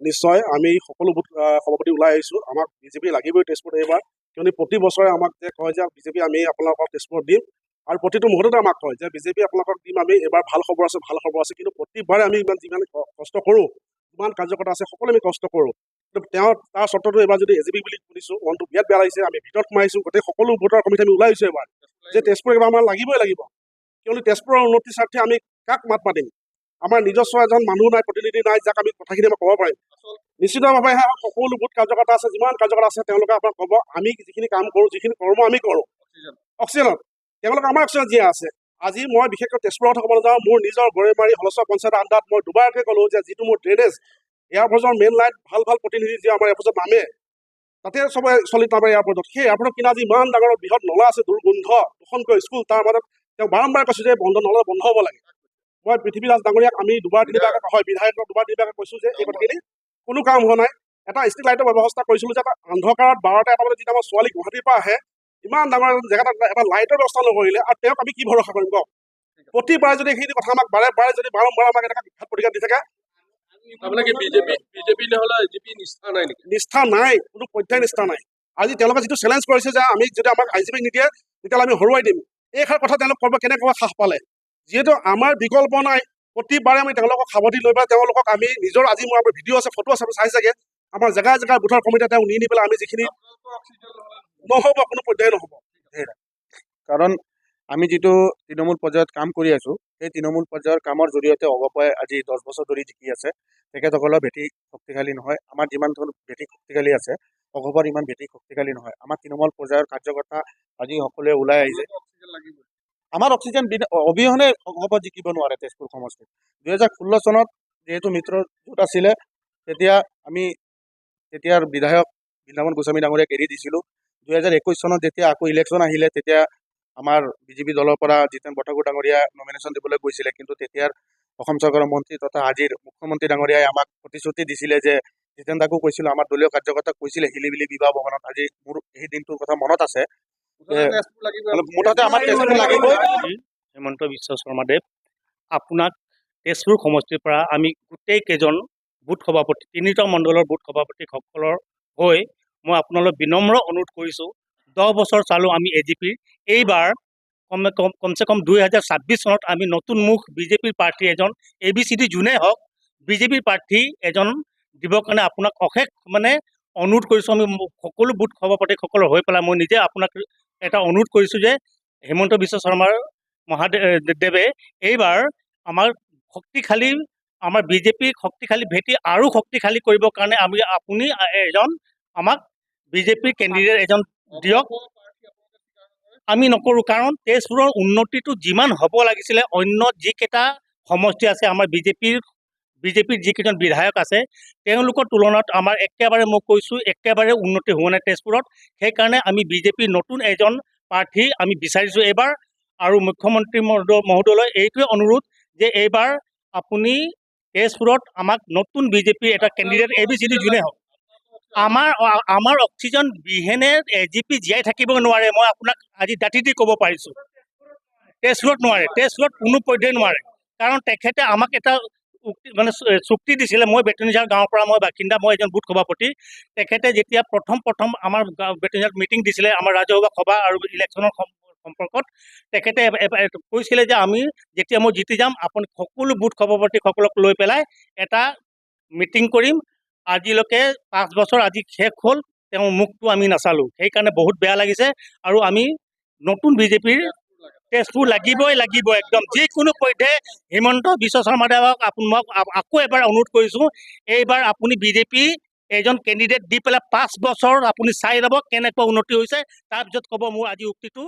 নিশ্চয় আমি সকলো বুথ সভাপতি ওলাই আহিছোঁ। আমাক বিজেপি লাগিবই তেজপুৰত এইবাৰ, কিয়নো প্ৰতি বছৰে আমাক যে কয় যে বিজেপি আমি আপোনালোকক তেজপুৰত দিম, আৰু প্ৰতিটো মুহূৰ্ততে আমাক কয় যে বিজেপি আপোনালোকক দিম আমি, এইবাৰ ভাল খবৰ আছে ভাল খবৰ আছে। কিন্তু প্ৰতিবাৰে আমি যিমান কষ্ট কৰোঁ, যিমান কাৰ্যকৰ্তা আছে সকলোৱে আমি কষ্ট কৰোঁ, কিন্তু তেওঁ তাৰ স্বত্বতো এইবাৰ যদি এজিপি বুলি শুনিছোঁ, মনটো বিৰাট বেয়া লাগিছে। আমি ভিতৰত সোমাইছোঁ, গোটেই সকলো ভোটাৰ কমিটি আমি ওলাই আহিছোঁ এইবাৰ যে তেজপুৰ এইবাৰ আমাৰ লাগিবই লাগিব, কিয়নো তেজপুৰৰ উন্নতিৰ স্বাৰ্থে আমি কাক মাত মাতিম? আমাৰ নিজস্ব এজন মানুহ নাই, প্ৰতিনিধি নাই, যাক আমি কথাখিনি আমি ক'ব পাৰিম। নিশ্চিতভাৱে সকলো বুথ কাৰ্যকৰ্তা আছে, যিমান কাৰ্যকৰ্তা আছে তেওঁলোকে আপোনাক ক'ব আমি যিখিনি কাম কৰোঁ, যিখিনি কৰ্ম আমি কৰোঁ অক্সিজেনত, তেওঁলোকে আমাৰ অক্সিজেন জীয়াই আছে। আজি মই বিশেষকৈ তেজপুৰৰ কথা ক'বলৈ যাওঁ, মোৰ নিজৰ গৰৈমাৰী হলচৰ পঞ্চায়তৰ আণ্ডাৰত মই দুবাৰকৈ ক'লোঁ যে যিটো মোৰ ড্ৰেইনেজ এয়াৰপৰ্টৰ মেইন লাইন ভাল ভাল প্ৰতিনিধি যি আমাৰ এয়াৰপৰ্টত নামে, তাতে চবে চলিত নামে এয়াৰপৰ্টত, সেই এয়াৰপৰ্টত কিনা যি ইমান ডাঙৰ বৃহৎ নলা আছে, দুৰ্গন্ধ দুখনকৈ স্কুল, তাৰ মাজত তেওঁ বাৰম্বাৰ কৈছোঁ যে নলা বন্ধ হ'ব লাগে। মই পৃথিৱীৰাজ ডাঙৰীয়াক আমি দুবাৰ তিনিবাৰকৈ হয় বিধায়কক দুবাৰ তিনিবাৰকৈ কৈছোঁ যে এই কথাখিনি কোনো কাম হোৱা নাই। এটা ষ্ট্ৰীট লাইটৰ ব্যৱস্থা কৰিছিলোঁ যে এটা অন্ধকাৰত 12টা 1টা বজাত যেতিয়া আমাৰ ছোৱালী গুৱাহাটীৰ পৰা আহে, ইমান ডাঙৰ জেগাত এটা লাইটৰ ব্যৱস্থা নকৰিলে, আৰু তেওঁক আমি কি ভৰসা কৰিম কওক? প্ৰতিবাৰে যদি সেইখিনি কথা আমাক বাৰে বাৰে যদি বাৰম্বাৰ আমাক এনেকৈ ঘাত প্ৰতিঘাত দি থাকে, নিষ্ঠা নাই, কোনো পৰ্যায় নিষ্ঠা নাই। আজি তেওঁলোকে যিটো চেলেঞ্জ কৰিছে যে আমি যদি আমাক আইজিপিক নিদিয়ে তেতিয়াহ'লে আমি হৰুৱাই দিম, এইষাৰ কথা তেওঁলোক ক'ব কেনেকুৱা সাহ পালে? যিহেতু আমাৰ বিকল্প নাই, প্ৰতিবাৰে আমি তেওঁলোকক সাৱধি লৈ পেলাই তেওঁলোকক আমি নিজৰ আজি মোৰ আমাৰ ভিডিঅ' আছে, ফটো আছে, চাই চাগে আমাৰ জেগাই জেগাই বুথৰ কমিটি তেওঁ নি পেলাই আমি যিখিনি নহ'ব, কোনো পৰ্যায় নহ'ব। কাৰণ আমি যিটো তৃণমূল পৰ্যায়ত কাম কৰি আছোঁ, সেই তৃণমূল পৰ্যায়ৰ কামৰ জৰিয়তে অগপই আজি 10 বছৰ ধৰি জিকি আছে। তেখেতসকলৰ ভেটি শক্তিশালী নহয়, আমাৰ যিমান ধৰণৰ ভেটি শক্তিশালী আছে অগপৰ ইমান ভেটি শক্তিশালী নহয়। আমাৰ তৃণমূল পৰ্যায়ৰ কাৰ্যকৰ্তা আজি সকলোৱে ওলাই আহিছে। আমাৰ অক্সিজেন অবিহনে অগপত জিকিব নোৱাৰে তেজপুৰ সমষ্টিত। 2016 চনত যিহেতু মিত্ৰজোঁট আছিলে, তেতিয়া আমি তেতিয়াৰ বিধায়ক বৃন্দাবন গোস্বামী ডাঙৰীয়াক এৰি দিছিলোঁ। 2021 চনত যেতিয়া আকৌ ইলেকশ্যন আহিলে, তেতিয়া আমাৰ বিজেপি দলৰ পৰা জিতেন বৰঠাকুৰ ডাঙৰীয়া নমিনেশ্যন দিবলৈ গৈছিলে, কিন্তু তেতিয়াৰ অসম চৰকাৰৰ মন্ত্ৰী তথা আজিৰ মুখ্যমন্ত্ৰী ডাঙৰীয়াই আমাক প্ৰতিশ্ৰুতি দিছিলে যে জিতেন দাকো কৈছিলোঁ, আমাৰ দলীয় কাৰ্যকৰ্তাক কৈছিলে হিলিবিলি বিবাহ ভৱনত। আজি মোৰ সেই দিনটোৰ কথা মনত আছে। মুঠতে আমাৰ তেজপুৰ লাগিবই। হিমন্ত বিশ্ব শৰ্মাদেৱ, আপোনাক তেজপুৰ সমষ্টিৰ পৰা আমি গোটেই কেইজন বুথ সভাপতি, 3টা মণ্ডলৰ বুথ সভাপতিসকলৰ হৈ মই আপোনালোক বিনম্ৰ অনুৰোধ কৰিছোঁ, 10 বছৰ চালোঁ আমি এজিপিৰ, এইবাৰ কমচে কম 2026 চনত আমি নতুন মুখ বিজেপিৰ প্ৰাৰ্থী এজন ABCD যোনে হওক বিজেপিৰ প্ৰাৰ্থী এজন দিবৰ কাৰণে আপোনাক অশেষ অনুৰোধ কৰিছোঁ। আমি সকলো বুথ সভাপতিসকলৰ হৈ পেলাই মই নিজে আপোনাক এটা অনুৰোধ কৰিছোঁ যে হিমন্ত বিশ্ব শৰ্মাৰ মহাদেৱে এইবাৰ আমাৰ শক্তিশালী, আমাৰ বিজেপিৰ শক্তিশালী ভেটি আৰু শক্তিশালী কৰিবৰ কাৰণে আপুনি এজন আমাক বিজেপিৰ কেণ্ডিডেট এজন দিয়ক। আমি নকৰোঁ, কাৰণ তেজপুৰৰ উন্নতিটো যিমান হ'ব লাগিছিলে, অন্য যিকেইটা সমষ্টি আছে আমাৰ বিজেপিৰ যিকেইজন বিধায়ক আছে তেওঁলোকৰ তুলনাত আমাৰ একেবাৰে মই কৈছোঁ একেবাৰে উন্নতি হোৱা নাই তেজপুৰত। সেইকাৰণে আমি বিজেপিৰ নতুন এজন প্ৰাৰ্থী আমি বিচাৰিছোঁ এইবাৰ, আৰু মুখ্যমন্ত্ৰী মহোদয়লৈ এইটোৱে অনুৰোধ যে এইবাৰ আপুনি তেজপুৰত আমাক নতুন বিজেপিৰ এটা কেণ্ডিডেট ABCD যোনে হওক, আমাৰ অক্সিজেন বিহেনে এজিপি জীয়াই থাকিব নোৱাৰে। মই আপোনাক আজি দাঁতি দি ক'ব পাৰিছোঁ, তেজপুৰত নোৱাৰে, তেজপুৰত কোনো পধ্যেই নোৱাৰে। কাৰণ তেখেতে আমাক এটা চুক্তি দিছিলে, মই বেতনিঝাৰ গাঁৱৰ পৰা মই বাসিন্দা, মই এজন বুথ সভাপতি। তেখেতে যেতিয়া প্ৰথম আমাৰ বেতনিঝাৰত মিটিং দিছিলে, আমাৰ ৰাজহুৱা সভা আৰু ইলেকশ্যনৰ সম্পৰ্কত, তেখেতে কৈছিলে যে আমি যেতিয়া মই জিতি যাম আপুনি সকলো বুথ সভাপতিসকলক লৈ পেলাই এটা মিটিং কৰিম। আজিলৈকে 5 বছৰ আজি শেষ হ'ল, তেওঁৰ মুখটো আমি নাচালোঁ, সেইকাৰণে বহুত বেয়া লাগিছে। আৰু আমি নতুন বিজেপিৰ তেজপুৰ লাগিবই একদম যিকোনো পধ্যে। হিমন্ত বিশ্ব শৰ্মাদেৱক আপোনাক আকৌ এবাৰ অনুৰোধ কৰিছোঁ, এইবাৰ আপুনি বিজেপি এজন কেণ্ডিডেট দি পেলাই 5 বছৰ আপুনি চাই ল'ব কেনেকুৱা উন্নতি হৈছে, তাৰপিছত ক'ব মোৰ আজি উক্তিটো